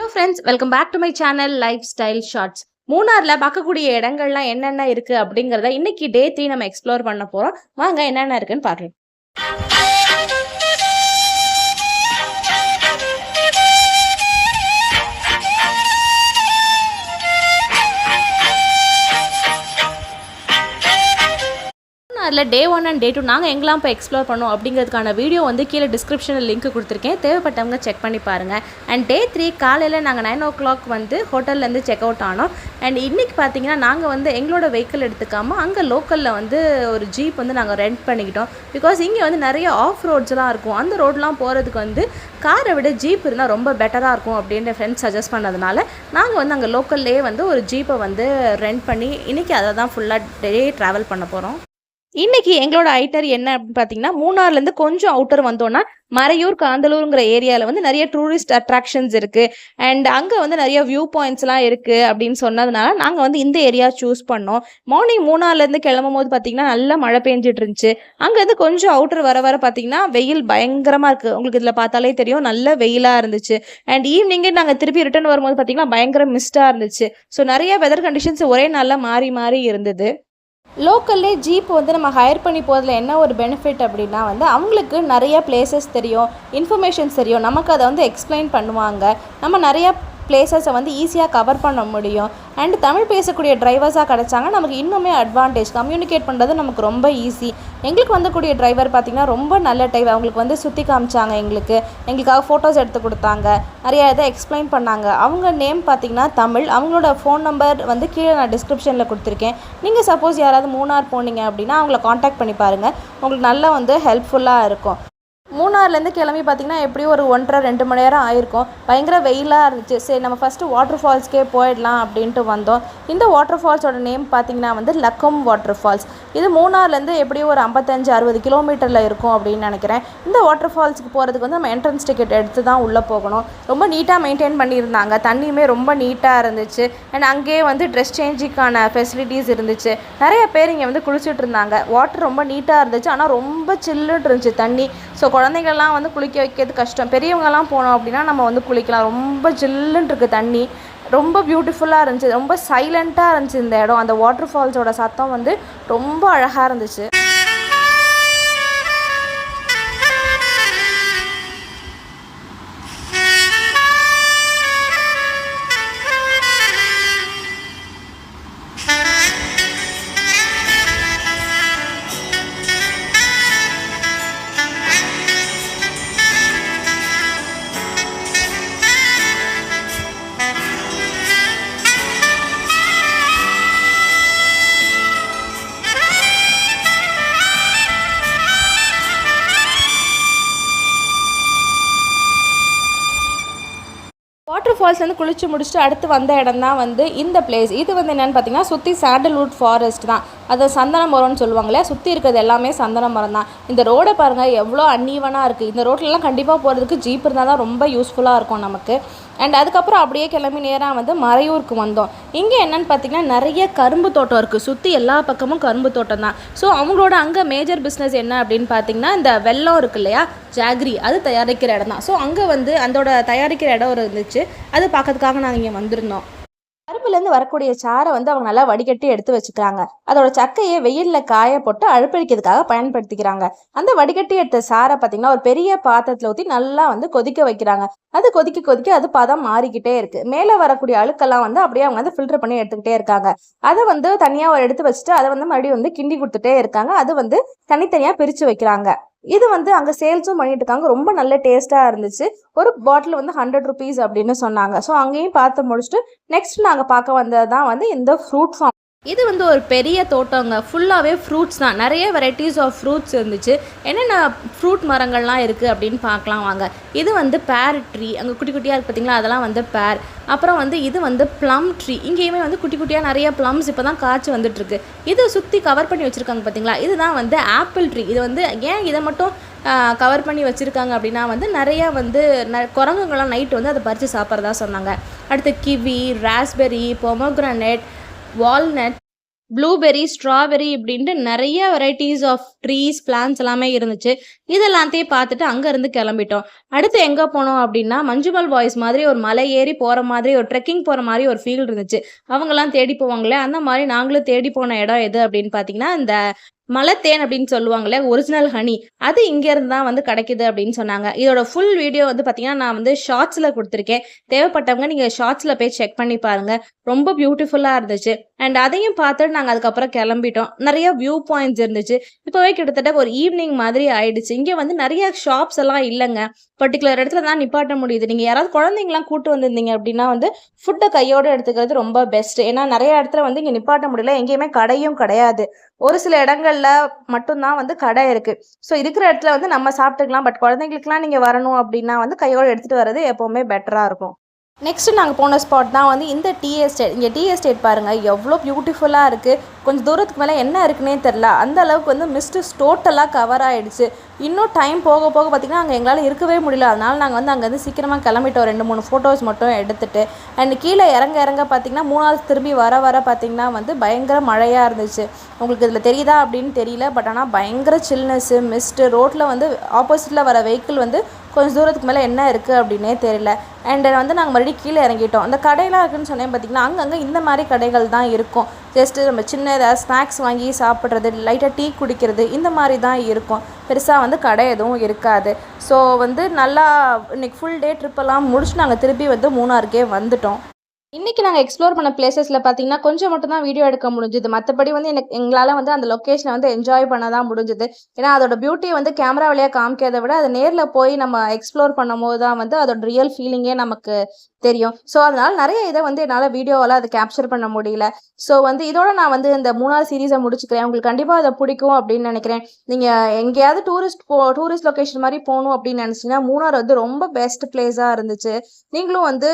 Hello friends, welcome back to my channel life style shorts. மூணார்ல பார்க்கக்கூடிய இடங்கள்லாம் என்னென்ன இருக்கு அப்படிங்கிறத இன்னைக்கு டே 3 நம்ம எக்ஸ்ப்ளோர் பண்ண போறோம். வாங்க என்னென்ன இருக்குன்னு பார்க்கலாம். அதில் டே 1 அண்ட் டே 2 நாங்கள் எங்கெல்லாம் இப்போ எக்ஸ்ப்ளோர் பண்ணோம் அப்படிங்கிறதுக்கான வீடியோ வந்து கீழே டிஸ்கிரிப்ஷனில் லிங்க் கொடுத்துருக்கேன். தேவைப்பட்டவங்க செக் பண்ணி பாருங்கள். அண்ட் டே 3 காலையில் நாங்கள் 9 o'clock வந்து ஹோட்டல்லேருந்து செக் அவுட் ஆனோம். அண்ட் இன்றைக்கி பார்த்தீங்கன்னா நாங்கள் வந்து எங்களோட வெஹிக்கிள் எடுத்துக்காமல் அங்கே லோக்கலில் வந்து ஒரு ஜீப் வந்து நாங்கள் ரெண்ட் பண்ணிக்கிட்டோம். பிகாஸ் இங்கே வந்து நிறைய ஆஃப் ரோட்ஸ்லாம் இருக்கும். அந்த ரோட்லாம் போகிறதுக்கு வந்து காரை விட ஜீப் இருந்தால் ரொம்ப பெட்டராக இருக்கும் அப்படின்ற ஃப்ரெண்ட்ஸ் சஜஸ்ட் பண்ணதுனால நாங்கள் வந்து அங்கே லோக்கல்லே வந்து ஒரு ஜீப்பை வந்து ரெண்ட் பண்ணி இன்றைக்கி அதை தான் ஃபுல்லாக டே ட்ராவல் பண்ண போகிறோம். இன்றைக்கி எங்களோட ஐட்டர் என்ன அப்படின்னு பார்த்தீங்கன்னா, மூணார்லேருந்து கொஞ்சம் அவுட்டர் வந்தோன்னா மறையூர், காந்தலூருங்கிற ஏரியாவில் வந்து நிறைய டூரிஸ்ட் அட்ராக்ஷன்ஸ் இருக்குது. அண்ட் அங்கே வந்து நிறைய வியூ பாயிண்ட்ஸ்லாம் இருக்குது அப்படின்னு சொன்னதுனால நாங்கள் வந்து இந்த ஏரியா சூஸ் பண்ணோம். மார்னிங் மூணார்லேருந்து கிளம்பும் போது பார்த்திங்கன்னா நல்லா மழை பெஞ்சிட்டு இருந்துச்சு. அங்கேருந்து கொஞ்சம் அவுட்டர் வர வர பார்த்திங்கன்னா வெயில் பயங்கரமாக இருக்குது. உங்களுக்கு இதில் பார்த்தாலே தெரியும், நல்ல வெயிலாக இருந்துச்சு. அண்ட் ஈவினிங்கே நாங்கள் திருப்பி ரிட்டர்ன் வரும்போது பார்த்திங்கன்னா பயங்கர மிஸ்டாக இருந்துச்சு. ஸோ நிறைய வெதர் கண்டிஷன்ஸ் ஒரே நாளில் மாறி மாறி இருந்தது. லோக்கல்லே ஜீப் வந்து நம்ம ஹையர் பண்ணி போகிறதுல என்ன ஒரு பெனிஃபிட் அப்படின்னா வந்து அவங்களுக்கு நிறைய பிளேசஸ் தெரியும், இன்ஃபர்மேஷன்ஸ் தெரியும். நமக்கு அதை வந்து எக்ஸ்பிளைன் பண்ணுவாங்க. நம்ம நிறையா பிளேசஸை வந்து ஈஸியாக கவர் பண்ண முடியும். அண்ட் தமிழ் பேசக்கூடிய டிரைவர்ஸாக கிடச்சாங்க நமக்கு இன்னுமே அட்வான்டேஜ். கம்யூனிகேட் பண்ணுறது நமக்கு ரொம்ப ஈஸி. எங்களுக்கு வந்தக்கூடிய டிரைவர் பார்த்திங்கன்னா ரொம்ப நல்ல டைப். அவங்களுக்கு வந்து சுற்றி காமிச்சாங்க, எங்களுக்காக ஃபோட்டோஸ் எடுத்து கொடுத்தாங்க, நிறையா இதை எக்ஸ்பிளைன் பண்ணாங்க. அவங்க நேம் பார்த்திங்கன்னா தமிழ். அவங்களோட ஃபோன் நம்பர் வந்து கீழே நான் டிஸ்கிரிப்ஷனில் கொடுத்துருக்கேன். நீங்கள் சப்போஸ் யாராவது மூணார் போனீங்க அப்படின்னா அவங்கள காண்டாக்ட் பண்ணி பாருங்கள். உங்களுக்கு நல்லா வந்து ஹெல்ப்ஃபுல்லாக இருக்கும். மூணார்லேருந்து கிளம்பி பார்த்திங்கன்னா எப்படியும் ஒரு 1.5-2 மணி நேரம் ஆயிருக்கும். பயங்கர வெயிலாக இருந்துச்சு. சரி நம்ம ஃபஸ்ட்டு வாட்டர் ஃபால்ஸ்க்கே போயிடலாம் அப்படின்ட்டு வந்தோம். இந்த வாட்டர் ஃபால்ஸோட நேம் பார்த்திங்கன்னா வந்து லக்கம் வாட்டர் ஃபால்ஸ். இது மூணார்லேருந்து எப்படியும் ஒரு 55-60 கிலோமீட்டரில் இருக்கும் அப்படின்னு நினைக்கிறேன். இந்த வாட்டர் ஃபால்ஸுக்கு போகிறதுக்கு வந்து நம்ம என்ட்ரன்ஸ் டிக்கெட் எடுத்து தான் உள்ளே போகணும். ரொம்ப நீட்டாக மெயின்டைன் பண்ணியிருந்தாங்க. தண்ணியுமே ரொம்ப நீட்டாக இருந்துச்சு. அண்ட் அங்கேயே வந்து ட்ரெஸ் சேஞ்சுக்கான ஃபெசிலிட்டிஸ் இருந்துச்சு. நிறைய பேர் இங்கே வந்து குளிச்சுட்டு இருந்தாங்க. வாட்டர் ரொம்ப நீட்டாக இருந்துச்சு. ஆனால் ரொம்ப சில்லுன்னு இருந்துச்சு தண்ணி. ஸோ குழந்தைங்கள்லாம் வந்து குளிக்க வைக்கிறது கஷ்டம். பெரியவங்கெல்லாம் போனோம் அப்படின்னா நம்ம வந்து குளிக்கலாம். ரொம்ப ஜில்லுன்னு இருக்குது தண்ணி. ரொம்ப பியூட்டிஃபுல்லாக இருந்துச்சு. ரொம்ப சைலண்ட்டாக இருந்துச்சு இந்த இடம். அந்த வாட்டர் ஃபால்ஸோட சத்தம் வந்து ரொம்ப அழகாக இருந்துச்சு. வாட்டர் ஃபால்ஸ் வந்து குளிச்சு முடிச்சுட்டு அடுத்து வந்த இடம் தான் வந்து இந்த பிளேஸ். இது வந்து என்னென்னு பார்த்தீங்கன்னா சுற்றி சாண்டல்வுட் ஃபாரஸ்ட் தான். அது சந்தன மரம்னு சொல்லுவாங்க இல்லையா. சுற்றி இருக்கிறது எல்லாமே சந்தன மரம் தான். இந்த ரோடை பாருங்கள் எவ்வளோ அன்ஈவனாக இருக்குது. இந்த ரோட்லலாம் கண்டிப்பாக போகிறதுக்கு ஜீப் இருந்தால் தான் ரொம்ப யூஸ்ஃபுல்லாக இருக்கும் நமக்கு. அண்ட் அதுக்கப்புறம் அப்படியே கிளம்பி நேராக வந்து மறையூருக்கு வந்தோம். இங்கே என்னென்னு பார்த்தீங்கன்னா நிறைய கரும்பு தோட்டம் இருக்குது. சுற்றி எல்லா பக்கமும் கரும்பு தோட்டம் தான். ஸோ அவங்களோட அங்கே மேஜர் பிஸ்னஸ் என்ன அப்படின்னு பார்த்தீங்கன்னா இந்த வெல்லம் இருக்குது இல்லையா, ஜாக்ரி, அது தயாரிக்கிற இடம் தான். ஸோ அங்கே வந்து அதோட தயாரிக்கிற இடம் இருந்துச்சு. அது பார்க்கறதுக்காக நாங்கள் இங்கே வந்திருந்தோம். கரும்புலேருந்து வரக்கூடிய சாரை வந்து அவங்க நல்லா வடிகட்டி எடுத்து வச்சுக்கிறாங்க. அதோட சக்கையை வெயிலில் காய போட்டு அழுப்பழிக்கிறதுக்காக பயன்படுத்திக்கிறாங்க. அந்த வடிகட்டி எடுத்த சாரை பார்த்தீங்கன்னா ஒரு பெரிய பாத்திரத்தில் ஊற்றி நல்லா வந்து கொதிக்க வைக்கிறாங்க. அது கொதிக்க கொதிக்க அது பதம் மாறிக்கிட்டே இருக்கு. மேலே வரக்கூடிய அழுக்கெல்லாம் வந்து அப்படியே அவங்க வந்து ஃபில்டர் பண்ணி எடுத்துக்கிட்டே இருக்காங்க. அதை வந்து தனியாக ஒரு எடுத்து வச்சுட்டு அதை வந்து மறுபடியும் வந்து கிண்டி கொடுத்துட்டே இருக்காங்க. அது வந்து தனித்தனியாக பிரித்து வைக்கிறாங்க. இது வந்து அங்கே சேல்ஸும் பண்ணிட்டு இருக்காங்க. ரொம்ப நல்ல டேஸ்ட்டாக இருந்துச்சு. ஒரு பாட்டில் வந்து 100 rupees அப்படின்னு சொன்னாங்க. ஸோ அங்கேயும் பார்த்து முடிச்சுட்டு நெக்ஸ்ட் நாங்கள் பார்க்க வந்தது தான் வந்து இந்த ஃப்ரூட் ஃபார்ம். இது வந்து ஒரு பெரிய தோட்டங்க. ஃபுல்லாகவே ஃப்ரூட்ஸ் தான். நிறைய வெரைட்டிஸ் ஆஃப் ஃப்ரூட்ஸ் இருந்துச்சு. என்னென்ன ஃப்ரூட் மரங்கள்லாம் இருக்குது அப்படின்னு பார்க்கலாம் வாங்க. இது வந்து பேர் ட்ரீ. அங்கே குட்டி குட்டியாக இருக்குது பார்த்தீங்களா, அதெல்லாம் வந்து பேர். அப்புறம் வந்து இது வந்து ப்ளம் ட்ரீ. இங்கேயுமே வந்து குட்டி குட்டியாக நிறைய ப்ளம்ஸ் இப்போ தான் காய்ச்சி வந்துட்டுருக்கு. இதை சுற்றி கவர் பண்ணி வச்சுருக்காங்க பார்த்தீங்களா, இதுதான் வந்து ஆப்பிள் ட்ரீ. இது வந்து ஏன் இதை மட்டும் கவர் பண்ணி வச்சுருக்காங்க அப்படின்னா வந்து நிறையா வந்து குரங்குங்கள்லாம் நைட்டு வந்து அதை பறித்து சாப்பிட்றதா சொன்னாங்க. அடுத்து kiwi, raspberry, pomegranate, walnut, blueberry, strawberry இப்படின்ட்டு நிறைய வெரைட்டிஸ் ஆஃப் ட்ரீஸ், பிளான்ட்ஸ் எல்லாமே இருந்துச்சு. இதெல்லாத்தையும் பார்த்துட்டு அங்கேருந்து கிளம்பிட்டோம். அடுத்து எங்கே போனோம் அப்படின்னா, மஞ்சுமல் பாய்ஸ் மாதிரி ஒரு மலை ஏறி போகிற மாதிரி ஒரு ட்ரெக்கிங் போகிற மாதிரி ஒரு ஃபீல் இருந்துச்சு. அவங்கெல்லாம் தேடி போவாங்களே, அந்த மாதிரி நாங்களும் தேடி போன இடம் எது அப்படின்னு பார்த்தீங்கன்னா, இந்த மலைத்தேன் அப்படின்னு சொல்லுவாங்களே, ஒரிஜினல் ஹனி. அது இங்கேருந்து தான் வந்து கிடைக்குது அப்படின்னு சொன்னாங்க. இதோட ஃபுல் வீடியோ வந்து பார்த்தீங்கன்னா, நான் வந்து ஷார்ட்ஸில் கொடுத்துருக்கேன். தேவைப்பட்டவங்க நீங்கள் ஷார்ட்ஸில் போய் செக் பண்ணி பாருங்கள். ரொம்ப பியூட்டிஃபுல்லாக இருந்துச்சு. அண்ட் அதையும் பார்த்துட்டு நாங்கள் அதுக்கப்புறம் கிளம்பிட்டோம். நிறைய வியூ பாயிண்ட்ஸ் இருந்துச்சு. இப்போவே கிட்டத்தட்ட ஒரு ஈவினிங் மாதிரி ஆயிடுச்சு. இங்கே வந்து நிறைய ஷாப்ஸ் எல்லாம் இல்லைங்க. பர்டிகுலர் இடத்துல தான் நிப்பாட்ட முடியுது. நீங்கள் யாராவது குழந்தைங்களாம் கூட்டு வந்திருந்தீங்க அப்படின்னா வந்து ஃபுட்டை கையோடு எடுத்துக்கிறது ரொம்ப பெஸ்ட். ஏன்னா நிறைய இடத்துல வந்து இங்கே நிப்பாட்ட முடியல. எங்கேயுமே கடையும் கிடையாது. ஒரு சில இடங்கள்ல மட்டும்தான் வந்து கடை இருக்கு. ஸோ இருக்கிற இடத்துல வந்து நம்ம சாப்பிட்டுக்கலாம். பட் குழந்தைங்களுக்குலாம் நீங்கள் வரணும் அப்படின்னா வந்து கையோடு எடுத்துகிட்டு வர்றது எப்போவுமே பெட்டராக இருக்கும். நெக்ஸ்ட்டு நாங்கள் போன ஸ்பாட் தான் வந்து இந்த டீ எஸ்டேட். இங்கே டீ எஸ்டேட் பாருங்கள் எவ்வளோ பியூட்டிஃபுல்லாக இருக்குது. கொஞ்சம் தூரத்துக்கு மேலே என்ன இருக்குன்னே தெரில. அந்த அளவுக்கு வந்து மிஸ்ட்டு டோட்டலாக கவர் ஆகிடுச்சு. இன்னும் டைம் போக போக பார்த்திங்கன்னா அங்கே எங்களால் இருக்கவே முடியல. அதனால் நாங்கள் வந்து அங்கேருந்து சீக்கிரமாக கிளம்பிட்டோம். 2-3 ஃபோட்டோஸ் மட்டும் எடுத்துகிட்டு. அண்ட் கீழே இறங்க பார்த்திங்கன்னா 3வது திரும்பி வர பார்த்திங்கன்னா வந்து பயங்கர மழையாக இருந்துச்சு. உங்களுக்கு இதில் தெரியுதா அப்படின்னு தெரியல. பட் ஆனால் பயங்கர சில்னஸ்ஸு, மிஸ்ட்டு, ரோட்டில் வந்து ஆப்போசிட்டில் வர வெஹிக்கிள் வந்து கொஞ்சம் தூரத்துக்கு மேலே என்ன இருக்குது அப்படின்னே தெரியல. அண்ட் வந்து நாங்கள் மறுபடியும் கீழே இறங்கிட்டோம். அந்த கடையெல்லாம் இருக்குதுன்னு சொன்னேன் பார்த்திங்கன்னா, அங்கங்கே இந்த மாதிரி கடைகள் தான் இருக்கும். ஜஸ்ட்டு நம்ம சின்ன ஏதாவது ஸ்நாக்ஸ் வாங்கி சாப்பிட்றது, லைட்டாக டீ குடிக்கிறது, இந்த மாதிரி தான் இருக்கும். பெருசாக வந்து கடை எதுவும் இருக்காது. ஸோ வந்து நல்லா இன்றைக்கி ஃபுல் டே ட்ரிப்பெல்லாம் முடிச்சு நாங்கள் திருப்பி வந்து மூணாருக்கே வந்துட்டோம். இன்றைக்கி நாங்கள் எக்ஸ்ப்ளோர் பண்ண பிளேசஸில் பார்த்தீங்கன்னா கொஞ்சம் மட்டும் தான் வீடியோ எடுக்க முடிஞ்சுது. மற்றபடி வந்து எங்களால் வந்து அந்த லொக்கேஷனை வந்து என்ஜாய் பண்ண தான் முடிஞ்சுது. ஏன்னா அதோட பியூட்டியை வந்து கேமரா வழியாக காமிக்கிறதை விட அதை நேரில் போய் நம்ம எக்ஸ்ப்ளோர் பண்ணும்போது தான் வந்து அதோட ரியல் ஃபீலிங்கே நமக்கு தெரியும். ஸோ அதனால் நிறைய இதை வந்து என்னால் வீடியோவால் அதை கேப்சர் பண்ண முடியல. ஸோ வந்து இதோட நான் வந்து இந்த 3வது சீரீஸை முடிச்சுக்கிறேன். உங்களுக்கு கண்டிப்பாக அதை பிடிக்கும் அப்படின்னு நினைக்கிறேன். நீங்கள் எங்கேயாவது டூரிஸ்ட் லொக்கேஷன் மாதிரி போகணும் அப்படின்னு நினச்சிங்கன்னா மூணார் வந்து ரொம்ப பெஸ்ட் பிளேஸாக இருந்துச்சு. நீங்களும் வந்து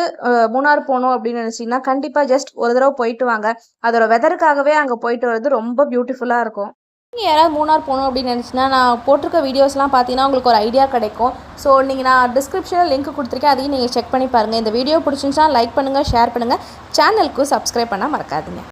மூணார் போகணும் அப்படின்னு நினச்சிங்கன்னா கண்டிப்பாக ஜஸ்ட் ஒரு தடவை போயிட்டு வாங்க. அதோட வெதருக்காகவே அங்கே போயிட்டு வர்றது ரொம்ப பியூட்டிஃபுல்லாக இருக்கும். நீங்கள் யாராவது மூணார் போகணும் அப்படின்னு நினச்சின்னா நான் போட்டிருக்க வீடியோஸ்லாம் பார்த்தீங்கன்னா உங்களுக்கு ஒரு ஐடியா கிடைக்கும். ஸோ நீங்கள் நான் டிஸ்கிரிப்ஷனில் லிங்க் கொடுத்துருக்கேன். அதையும் நீங்கள் செக் பண்ணி பாருங்கள். இந்த வீடியோ பிடிச்சிருந்துச்சுன்னா லைக் பண்ணுங்கள், ஷேர் பண்ணுங்கள். சேனலுக்கு சப்ஸ்கிரைப் பண்ண மறக்காதீங்க.